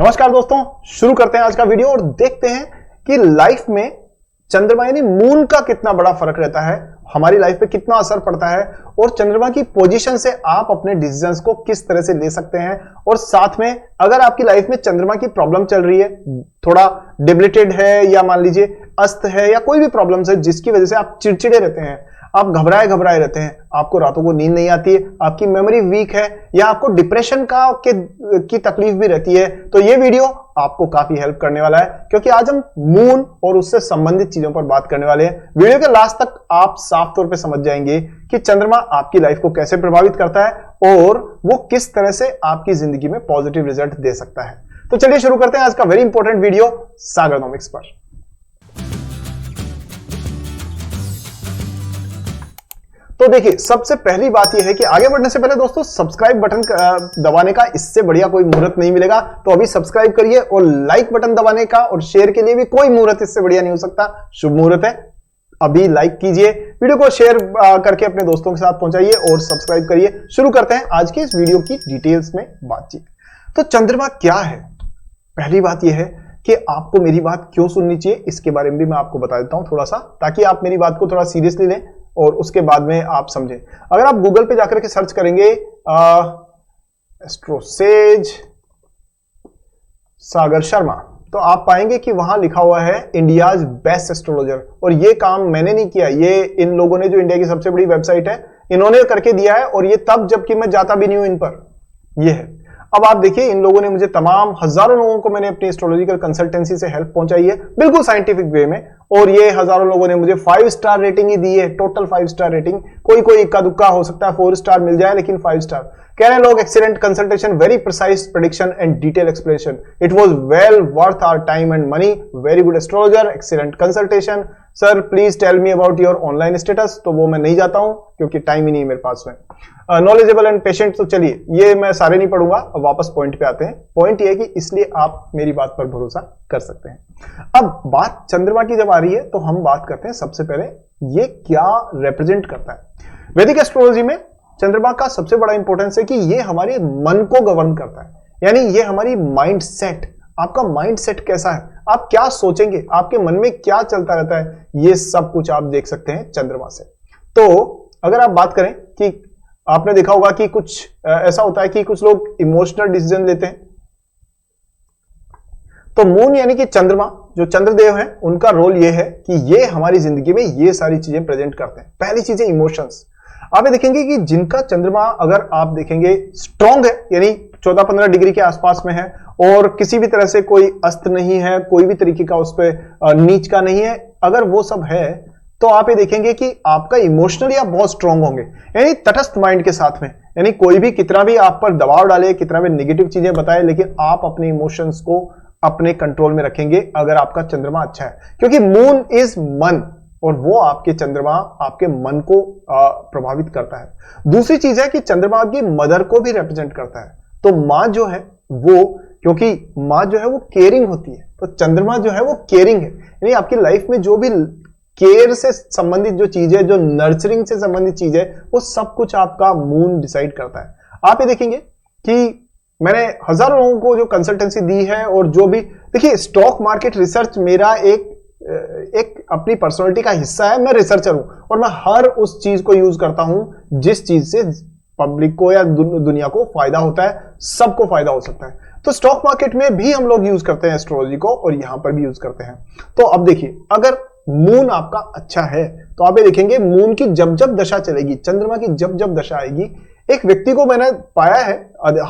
नमस्कार दोस्तों, शुरू करते हैं आज का वीडियो और देखते हैं कि लाइफ में चंद्रमा यानी मून का कितना बड़ा फर्क रहता है, हमारी लाइफ पे कितना असर पड़ता है और चंद्रमा की पोजीशन से आप अपने डिसीजंस को किस तरह से ले सकते हैं। और साथ में अगर आपकी लाइफ में चंद्रमा की प्रॉब्लम चल रही है, थोड़ा डिबिलिटेड है या मान लीजिए अस्त है या कोई भी प्रॉब्लम है जिसकी वजह से आप चिड़चिड़े रहते हैं, आप घबराए रहते हैं, आपको रातों को नींद नहीं आती है, आपकी मेमोरी वीक है या आपको डिप्रेशन की तकलीफ भी रहती है, तो ये वीडियो आपको काफी हेल्प करने वाला है क्योंकि आज हम मून और उससे संबंधित चीजों पर बात करने वाले हैं। वीडियो के लास्ट तक आप साफ तौर पे समझ जाएंगे कि चंद्रमा आपकी लाइफ को कैसे प्रभावित करता है और वो किस तरह से आपकी जिंदगी में पॉजिटिव रिजल्ट दे सकता है। तो चलिए शुरू करते हैं आज का वेरी इंपॉर्टेंट वीडियो सागरनॉमिक्स पर। तो देखिए, सबसे पहली बात यह है कि आगे बढ़ने से पहले दोस्तों सब्सक्राइब बटन दबाने का इससे बढ़िया कोई मुहूर्त नहीं मिलेगा, तो अभी सब्सक्राइब करिए और लाइक बटन दबाने का और शेयर के लिए भी कोई मुहूर्त इससे बढ़िया नहीं हो सकता। शुभ मुहूर्त है, अभी लाइक कीजिए, वीडियो को शेयर करके अपने दोस्तों के साथ पहुंचाइए और सब्सक्राइब करिए। शुरू करते हैं आज के इस वीडियो की डिटेल्स में बातचीत। तो चंद्रमा क्या है? पहली बात यह है कि आपको मेरी बात क्यों सुननी चाहिए इसके बारे में भी मैं आपको बता देता हूं थोड़ा सा, ताकि आप मेरी बात को थोड़ा सीरियसली लें और उसके बाद में आप समझें। अगर आप गूगल पे जाकर के सर्च करेंगे एस्ट्रोसेज सागर शर्मा, तो आप पाएंगे कि वहां लिखा हुआ है इंडियाज बेस्ट एस्ट्रोलॉजर। और ये काम मैंने नहीं किया, ये इन लोगों ने, जो इंडिया की सबसे बड़ी वेबसाइट है, इन्होंने करके दिया है। और ये तब जबकि मैं जाता भी नहीं हूं इन पर, ये है। अब आप देखिए, इन लोगों ने मुझे तमाम हजारों लोगों को मैंने अपनी एस्ट्रोलॉजिकल कंसल्टेंसी से हेल्प पहुंचाई है, बिल्कुल साइंटिफिक वे में। और ये हजारों लोगों ने मुझे 5 स्टार रेटिंग ही दी है, टोटल 5 स्टार रेटिंग। कोई इक्का दुक्का हो सकता है 4 स्टार मिल जाए, लेकिन 5 स्टार कह रहे हैं लोग। Excellent consultation, very precise prediction and detail explanation, it was well worth our time and money, very good astrologer, excellent consultation, sir please tell me about your online status. तो वो मैं नहीं जाता हूं क्योंकि टाइम ही नहीं मेरे पास में। नॉलेजेबल एंड पेशेंट, तो चलिए ये मैं सारे नहीं पढ़ूंगा, वापस पॉइंट पे आते हैं। पॉइंट ये है कि इसलिए आप मेरी बात पर भरोसा कर सकते हैं। अब बात चंद्रमा की जब आ रही है तो हम बात करते हैं सबसे पहले ये क्या रिप्रेजेंट करता है। वैदिक एस्ट्रोलॉजी में चंद्रमा का सबसे बड़ा इंपॉर्टेंस है कि ये हमारे मन को गवर्न करता है, यानी ये हमारी माइंड सेट, आपका माइंड सेट कैसा है, आप क्या सोचेंगे, आपके मन में क्या चलता रहता है, ये सब कुछ आप देख सकते हैं चंद्रमा से। तो अगर आप बात करें कि आपने देखा होगा कि कुछ ऐसा होता है कि कुछ लोग इमोशनल डिसीजन लेते हैं, तो मून यानी कि चंद्रमा, जो चंद्रदेव हैं, उनका रोल ये है कि ये हमारी जिंदगी में ये सारी चीजें प्रेजेंट करते हैं। पहली चीजें इमोशंस। आप ये देखेंगे कि जिनका चंद्रमा अगर आप देखेंगे स्ट्रॉन्ग है, यानी 14-15 डिग्री के आसपास में है और किसी भी तरह से कोई अस्त नहीं है, कोई भी तरीके का उस पर नीच का नहीं है, अगर वो सब है तो आप ये देखेंगे कि आपका इमोशनली आप बहुत स्ट्रांग होंगे, यानी तटस्थ माइंड के साथ में। यानी कोई भी कितना भी आप पर दबाव डाले, कितना भी नेगेटिव चीजें बताए, लेकिन आप अपने इमोशंस को अपने कंट्रोल में रखेंगे अगर आपका चंद्रमा अच्छा है, क्योंकि मून इज मन और वो आपके चंद्रमा आपके मन को प्रभावित करता है। दूसरी चीज है कि चंद्रमा आपकी मदर को भी रिप्रेजेंट करता है। तो मां जो है वो, क्योंकि मां जो है वो केयरिंग होती है, तो चंद्रमा जो है वो केयरिंग है, यानी आपकी लाइफ में जो भी केयर से संबंधित जो चीज है, जो नर्चरिंग से संबंधित चीज है, वो सब कुछ आपका मून डिसाइड करता है। आप ये देखेंगे कि मैंने हजारों लोगों को जो कंसल्टेंसी दी है और जो भी, देखिए स्टॉक मार्केट रिसर्च मेरा एक अपनी पर्सनालिटी का हिस्सा है। मैं रिसर्चर हूं और मैं हर उस चीज को यूज करता हूं जिस चीज से पब्लिक को या दुनिया को फायदा होता है, सबको फायदा हो सकता है। तो स्टॉक मार्केट में भी हम लोग यूज करते हैं एस्ट्रोलॉजी को और यहां पर भी यूज करते हैं। तो अब देखिए, अगर मून आपका अच्छा है तो आप ये देखेंगे मून की जब जब दशा चलेगी, चंद्रमा की जब जब दशा आएगी, एक व्यक्ति को मैंने पाया है,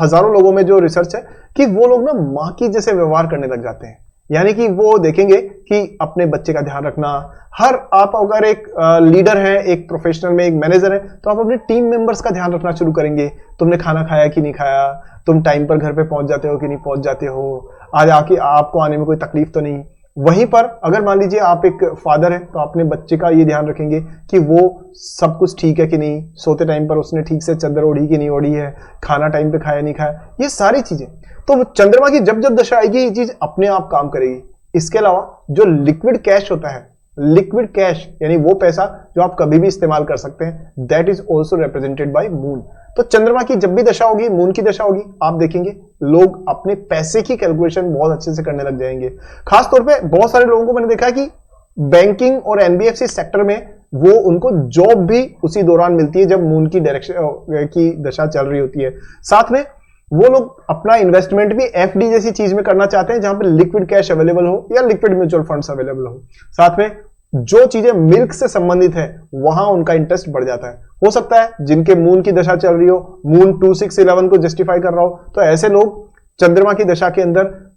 हजारों लोगों में जो रिसर्च है, कि वो लोग ना मां की जैसे व्यवहार करने लग जाते हैं। यानी कि वो देखेंगे कि अपने बच्चे का ध्यान रखना, हर आप अगर एक लीडर है, एक प्रोफेशनल में एक मैनेजर है, तो आप अपने टीम मेंबर्स का ध्यान रखना शुरू करेंगे। तुमने खाना खाया कि नहीं खाया, तुम टाइम पर घर पे पहुंच जाते हो कि नहीं पहुंच जाते हो, आज आके आपको आने में कोई तकलीफ तो नहीं। वहीं पर अगर मान लीजिए आप एक फादर है तो अपने बच्चे का ये ध्यान रखेंगे कि वो सब कुछ ठीक है कि नहीं, सोते टाइम पर उसने ठीक से चादर ओढ़ी कि नहीं ओढ़ी है, खाना टाइम पे खाया नहीं खाया, ये सारी चीजें। तो चंद्रमा की जब जब दशा आएगी ये चीज अपने आप काम करेगी। इसके अलावा जो लिक्विड कैश होता है, लिक्विड कैश यानी वो पैसा जो आप कभी भी इस्तेमाल कर सकते हैं, that is also represented by moon. तो चंद्रमा की जब भी दशा होगी, मून की दशा होगी, आप देखेंगे लोग अपने पैसे की कैलकुलेशन बहुत अच्छे से करने लग जाएंगे। खासतौर पे बहुत सारे लोगों को मैंने देखा है कि बैंकिंग और एनबीएफसी सेक्टर में वो उनको जॉब भी उसी दौरान मिलती है जब मून की डायरेक्शन की दशा चल रही होती है। साथ में वो लोग अपना इन्वेस्टमेंट भी एफडी जैसी चीज में करना चाहते हैं जहां पे लिक्विड कैश अवेलेबल हो या लिक्विड म्यूचुअल फंड्स अवेलेबल हो। साथ में जो चीजें मिल्क से संबंधित है वहां उनका इंटरेस्ट बढ़ जाता है। हो सकता है जिनके मून की दशा चल रही हो, मून 2, 6, 11 को जस्टिफाई कर रहा हो, तो ऐसे लोग चंद्रमा की दशा के अंदर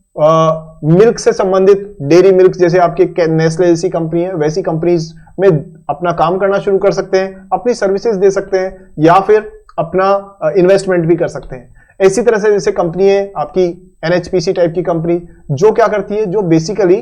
मिल्क से संबंधित डेयरी मिल्क जैसे आपके नेस्ले जैसी कंपनी है, वैसी कंपनीज में अपना काम करना शुरू कर सकते हैं, अपनी सर्विसेज दे सकते हैं या फिर अपना इन्वेस्टमेंट भी कर सकते हैं। इसी तरह से जैसे कंपनी है आपकी एनएचपीसी टाइप की कंपनी, जो क्या करती है, जो बेसिकली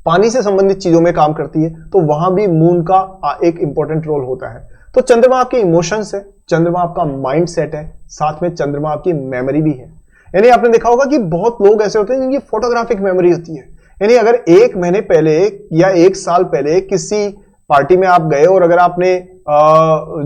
पानी से संबंधित चीजों में काम करती है, तो वहां भी मून का एक इंपॉर्टेंट रोल होता है। तो चंद्रमा आपके इमोशंस है, चंद्रमा आपका माइंड सेट है, साथ में चंद्रमा आपकी मेमोरी भी है। यानी आपने देखा होगा कि बहुत लोग ऐसे होते हैं जिनकी फोटोग्राफिक मेमोरी होती है। यानी अगर 1 महीने पहले या 1 साल पहले किसी पार्टी में आप गए और अगर आपने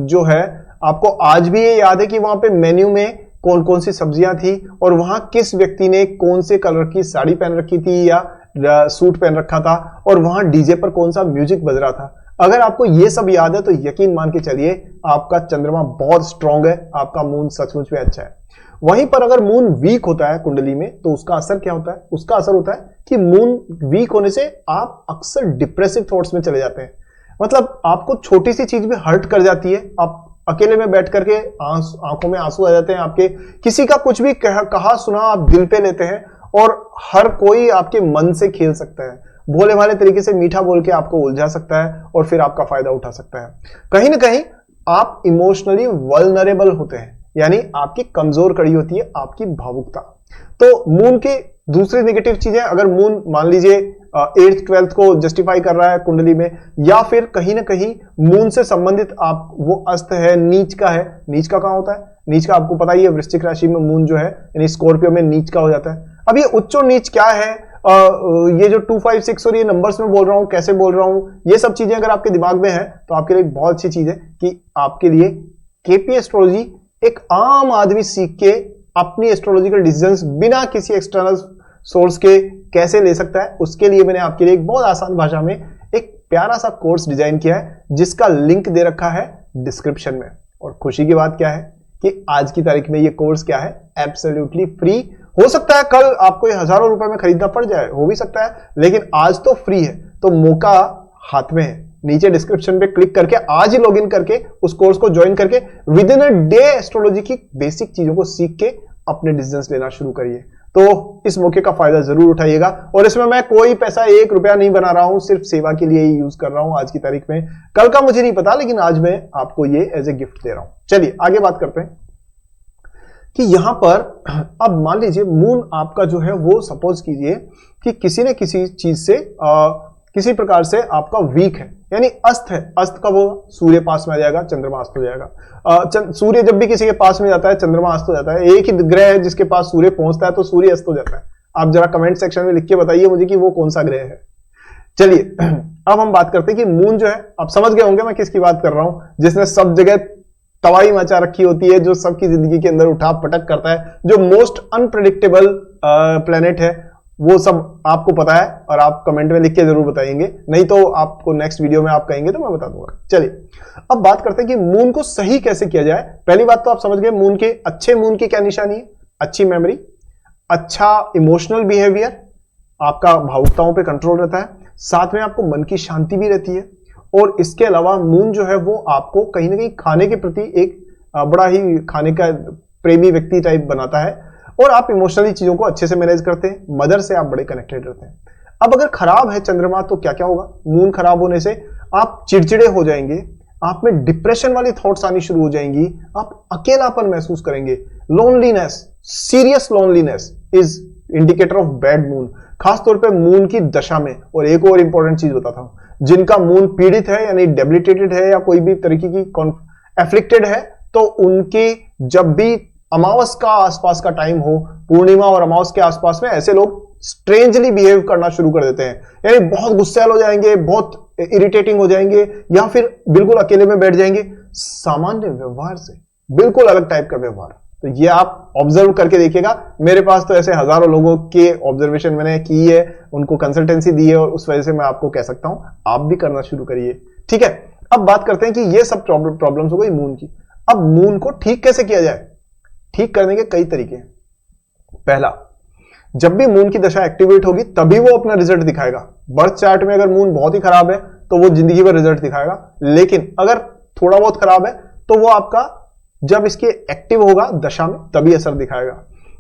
जो है आपको आज भी ये याद है कि वहां पे मेन्यू में कौन कौन सी सब्जियां थी और वहां किस व्यक्ति ने कौन से कलर की साड़ी पहन रखी थी या सूट पहन रखा था और वहां डीजे पर कौन सा म्यूजिक बज रहा था, अगर आपको ये सब याद है तो यकीन मान के चलिए आपका चंद्रमा बहुत स्ट्रांग है, आपका मून सचमुच में अच्छा है। वहीं पर अगर मून वीक होता है कुंडली में तो उसका असर क्या होता है? उसका असर होता है कि मून वीक होने से आप अक्सर डिप्रेसिव थॉट्स में चले जाते हैं। मतलब आपको छोटी सी चीज भी हर्ट कर जाती है, आप अकेले में बैठ करके आंखों में आंसू आ जाते हैं आपके, किसी का कुछ भी कहा सुना आप दिल पे लेते हैं और हर कोई आपके मन से खेल सकता है, भोले भाले तरीके से मीठा बोल के आपको उलझा सकता है और फिर आपका फायदा उठा सकता है। कहीं ना कहीं आप इमोशनली वल्नरेबल होते हैं, यानी आपकी कमजोर कड़ी होती है आपकी भावुकता। तो मून के दूसरी नेगेटिव चीजें, अगर मून मान लीजिए 8th 12th को जस्टिफाई कर रहा है कुंडली में, या फिर कहीं ना कहीं मून से संबंधित आप वो अस्त है, नीच का है। नीच का कहां होता है? नीच का आपको पता ही है, वृश्चिक राशि में मून जो है यानी स्कॉर्पियो में नीच का हो जाता है। अब ये उच्च और नीच क्या है, ये जो 2, 5, 6 और ये नंबर्स में बोल रहा हूं, कैसे बोल रहा हूं, ये सब चीजें अगर आपके दिमाग में है तो आपके लिए बहुत अच्छी चीज है कि आपके लिए केपी एस्ट्रोलॉजी एक आम आदमी सीख के अपनी एस्ट्रोलॉजिकल डिसीजंस बिना किसी एक्सटर्नल सोर्स के कैसे ले सकता है, उसके लिए मैंने आपके लिए एक बहुत आसान भाषा में एक प्यारा सा कोर्स डिजाइन किया है जिसका लिंक दे रखा है डिस्क्रिप्शन में। और खुशी की बात क्या है कि आज की तारीख में ये कोर्स क्या है, एब्सोल्युटली फ्री। हो सकता है कल आपको ये हजारों रुपए में खरीदना पड़ जाए, हो भी सकता है, लेकिन आज तो फ्री है, तो मौका हाथ में है। नीचे डिस्क्रिप्शन पे क्लिक करके आज ही लॉगिन करके उस कोर्स को ज्वाइन करके with in a day astrology की बेसिक चीजों को सीख के अपने डिसीजंस लेना शुरू करिए। तो इस मौके का फायदा जरूर उठाइएगा। और इसमें मैं कोई पैसा 1 रुपया नहीं बना रहा हूं, सिर्फ सेवा के लिए ही यूज कर रहा हूं आज की तारीख में। कल का मुझे नहीं पता, लेकिन आज मैं आपको ये एज ए गिफ्ट दे रहा हूं। चलिए आगे बात करते हैं कि यहां पर अब मान लीजिए मून आपका जो है वो सपोज कीजिए कि किसी न किसी चीज से किसी प्रकार से आपका वीक है, यानी अस्त है। अस्त कब होगा? सूर्य पास में आ जाएगा, चंद्रमा अस्त हो जाएगा। सूर्य जब भी किसी के पास में जाता है चंद्रमा अस्त हो जाता है। एक ही ग्रह है जिसके पास सूर्य पहुंचता है तो सूर्य अस्त हो जाता है। आप जरा कमेंट सेक्शन में लिख के बताइए मुझे कि वो कौन सा ग्रह है। चलिए अब हम बात करते हैं कि मून जो है, आप समझ गए होंगे मैं किसकी बात कर रहा हूं, जिसने सब जगह तबाही मचा रखी होती है, जो सबकी जिंदगी के अंदर उठा पटक करता है, जो मोस्ट अनप्रेडिक्टेबल प्लेनेट है, वो सब आपको पता है और आप कमेंट में लिख के जरूर बताएंगे, नहीं तो आपको नेक्स्ट वीडियो में आप कहेंगे तो मैं बता दूंगा। चलिए अब बात करते हैं कि मून को सही कैसे किया जाए। पहली बात तो आप समझ गए मून के अच्छे मून की क्या निशानी है? अच्छी मेमोरी, अच्छा इमोशनल बिहेवियर, आपका भावुकताओं पे कंट्रोल रहता है, साथ में आपको मन की शांति भी रहती है। और इसके अलावा मून जो है वो आपको कहीं ना कहीं खाने के प्रति एक बड़ा ही खाने का प्रेमी व्यक्ति टाइप बनाता है और आप इमोशनली चीजों को अच्छे से मैनेज करते हैं। मदर से आप बड़े कनेक्टेड रहते हैं। अब अगर खराब है चंद्रमा तो क्या क्या होगा? मून खराब होने से आप चिड़चिड़े हो जाएंगे, आप में डिप्रेशन वाली थॉट्स आनी शुरू हो जाएंगी, आप अकेलापन महसूस करेंगे, loneliness, serious loneliness is indicator of bad moon, खासतौर पे मून की दशा में। और एक और इंपॉर्टेंट चीज बताता हूं, जिनका मून पीड़ित है यानी डेबिलिटेटेड है या कोई भी तरीके की एफ्लिक्टेड है, तो उनके जब भी अमावस का आसपास का टाइम हो, पूर्णिमा और अमावस के आसपास में, ऐसे लोग स्ट्रेंजली बिहेव करना शुरू कर देते हैं, यानी बहुत गुस्सैल हो जाएंगे, बहुत इरिटेटिंग हो जाएंगे, या फिर बिल्कुल अकेले में बैठ जाएंगे। सामान्य व्यवहार से बिल्कुल अलग टाइप का व्यवहार। तो ये आप ऑब्जर्व करके देखिएगा। मेरे पास तो ऐसे हजारों लोगों के ऑब्जर्वेशन मैंने की है, उनको कंसल्टेंसी दी है, और उस वजह से मैं आपको कह सकता हूं आप भी करना शुरू करिए। ठीक है, अब बात करते हैं कि ये सब प्रॉब्लम्स हो गई मून की। अब मून को ठीक कैसे किया जाए? ठीक करने के कई तरीके हैं। पहला, जब भी मून की दशा एक्टिवेट होगी तभी वो अपना रिजल्ट दिखाएगा। बर्थ चार्ट में अगर मून बहुत ही खराब है तो वो जिंदगी भर रिजल्ट दिखाएगा, लेकिन अगर थोड़ा बहुत खराब है तो वो आपका जब इसके एक्टिव होगा दशा में तभी असर दिखाएगा।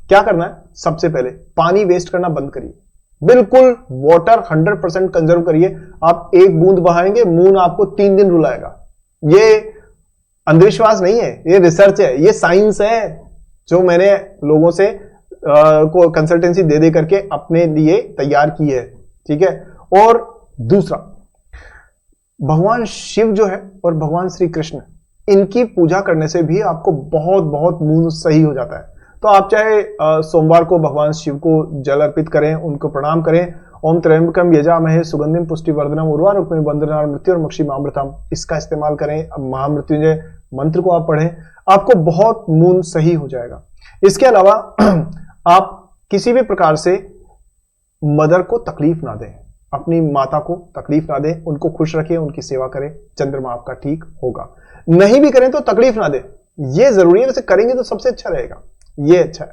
क्या करना है? सबसे पहले पानी वेस्ट करना बंद करिए, बिल्कुल वाटर 100% कंजर्व करिए। आप एक बूंद बहाएंगे, मून आपको 3 दिन रुलाएगा। ये अंधविश्वास नहीं है, ये रिसर्च है, ये साइंस है जो मैंने लोगों से को कंसल्टेंसी दे दे करके अपने लिए तैयार की है। ठीक है, और दूसरा, भगवान शिव जो है और भगवान श्री कृष्ण, इनकी पूजा करने से भी आपको बहुत बहुत मून सही हो जाता है। तो आप चाहे सोमवार को भगवान शिव को जल अर्पित करें, उनको प्रणाम करें। ओम त्र्यंबकम यजामहे सुगंधिम पुष्टिवर्धनम उर्वारुकमिव बंधनान् मृत्युर्मुक्षीमामृतम्, इसका इस्तेमाल करें। महामृत्युंजय मंत्र को आप पढ़ें, आपको बहुत मून सही हो जाएगा। इसके अलावा आप किसी भी प्रकार से मदर को तकलीफ ना दें, अपनी माता को तकलीफ ना दें, उनको खुश रखें, उनकी सेवा करें, चंद्रमा आपका ठीक होगा। नहीं भी करें तो तकलीफ ना दें, ये जरूरी है, वैसे करेंगे तो सबसे अच्छा रहेगा, ये अच्छा है।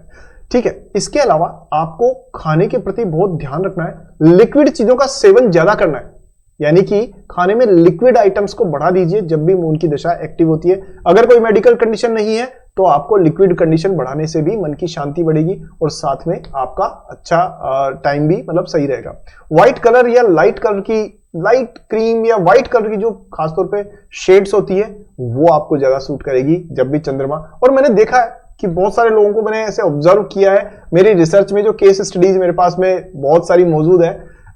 ठीक है, इसके अलावा आपको खाने के प्रति बहुत ध्यान रखना है, लिक्विड चीजों का सेवन ज्यादा करना है, यानी कि खाने में लिक्विड आइटम्स को बढ़ा दीजिए जब भी मून की दशा एक्टिव होती है। अगर कोई मेडिकल कंडीशन नहीं है तो आपको लिक्विड कंडीशन बढ़ाने से भी मन की शांति बढ़ेगी और साथ में आपका अच्छा टाइम भी मतलब सही रहेगा। व्हाइट कलर या लाइट कलर की, लाइट क्रीम या व्हाइट कलर की जो खासतौर पे शेड्स होती है वो आपको ज्यादा सूट करेगी जब भी चंद्रमा। और मैंने देखा है कि बहुत सारे लोगों को मैंने ऐसे ऑब्जर्व किया है मेरी रिसर्च में, जो केस स्टडीज मेरे पास में बहुत सारी मौजूद है,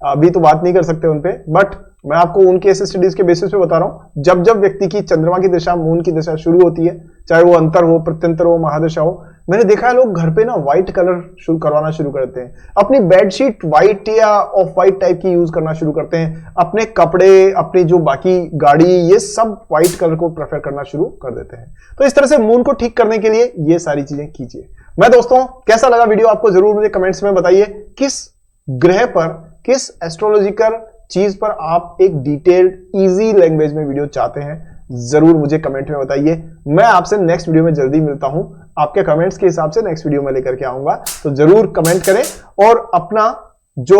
अभी तो बात नहीं कर सकते उन पे, बट मैं आपको उन केस स्टडीज के बेसिस पे बता रहा हूं। जब जब व्यक्ति की चंद्रमा की दशा, मून की दशा शुरू होती है, चाहे वो अंतर हो, प्रत्यंतर हो, महादशा हो, मैंने देखा है लोग घर पे ना व्हाइट कलर करवाना शुरू करते हैं, अपनी बेडशीट व्हाइट या ऑफ व्हाइट टाइप की यूज करना शुरू करते हैं, अपने कपड़े, अपनी जो बाकी गाड़ी, ये सब व्हाइट कलर को प्रेफर करना शुरू कर देते हैं। तो इस तरह से मून को ठीक करने के लिए ये सारी चीजें कीजिए। मैं दोस्तों, कैसा लगा वीडियो आपको जरूर मुझे कमेंट्स में बताइए। किस ग्रह पर, किस एस्ट्रोलॉजिकल चीज पर आप एक डिटेल्ड इजी लैंग्वेज में वीडियो चाहते हैं, जरूर मुझे कमेंट में बताइए। मैं आपसे नेक्स्ट वीडियो में जल्दी मिलता हूं, आपके कमेंट्स के हिसाब से नेक्स्ट वीडियो में लेकर के आऊंगा। तो जरूर कमेंट करें और अपना जो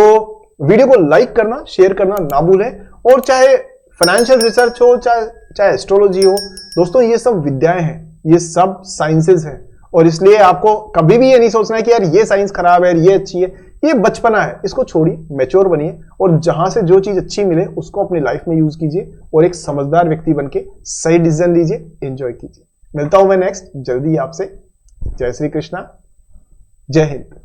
वीडियो को लाइक करना, शेयर करना ना भूलें। और चाहे फाइनेंशियल रिसर्च हो, चाहे एस्ट्रोलॉजी हो, दोस्तों ये सब विद्याएं हैं, ये सब साइंसेज हैं, और इसलिए आपको कभी भी ये नहीं सोचना है कि यार ये साइंस खराब है, ये अच्छी है। ये बचपना है, इसको छोड़िए, मैच्योर बनिए, और जहां से जो चीज अच्छी मिले उसको अपनी लाइफ में यूज कीजिए और एक समझदार व्यक्ति बनके सही डिसीजन लीजिए, एंजॉय कीजिए। मिलता हूं मैं नेक्स्ट जल्दी आपसे। जय श्री कृष्णा, जय हिंद।